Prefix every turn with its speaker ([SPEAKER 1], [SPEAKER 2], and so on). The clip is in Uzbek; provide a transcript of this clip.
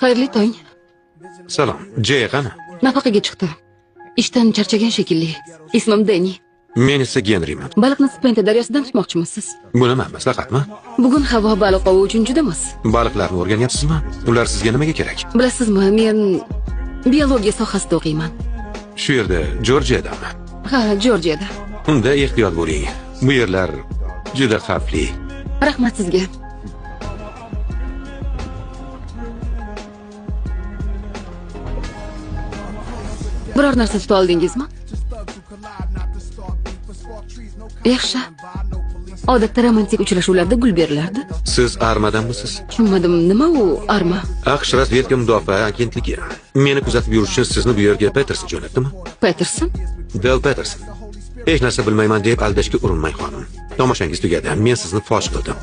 [SPEAKER 1] Xayrli tong.
[SPEAKER 2] Salom. Jay qani?
[SPEAKER 1] Nafaqaga chiqdi. Ishdan charchagan shekilli. Ismim Deni.
[SPEAKER 2] Men esa Genriman.
[SPEAKER 1] Baliqni Spenta daryosidan tutmoqchimisiz?
[SPEAKER 2] Buni maslahatmi?
[SPEAKER 1] Bugun havo baliq ovi uchun juda mos.
[SPEAKER 2] Baliqlarni o'rganyapsizmi? Ular sizga nimaga kerak?
[SPEAKER 1] Bilasizmi, men biologiya sohasida o'qiyman.
[SPEAKER 2] Shu yerda, Jorjiyadami?
[SPEAKER 1] Ha, Jorjiyada.
[SPEAKER 2] Unda ehtiyot bo'ling. Bu yerlar juda xavfli.
[SPEAKER 1] Rahmat sizga. Biror narsa tuta oldingizmi? Yaxshi. Odatda romantik uchrashuvlarda gul berilardi.
[SPEAKER 2] Siz armadanmisiz?
[SPEAKER 1] Tushunmadim, nima u arma?
[SPEAKER 2] AQSh razvedka mudofaa agentligi. Meni kuzatib yurish uchun sizni bu yerga Peterson jo'natdimi?
[SPEAKER 1] Peterson?
[SPEAKER 2] Del Peterson. Hech narsa bilmayman deb aldashga urinmang xonim. Tomoshangiz tugadi. Men sizni fosh qildim.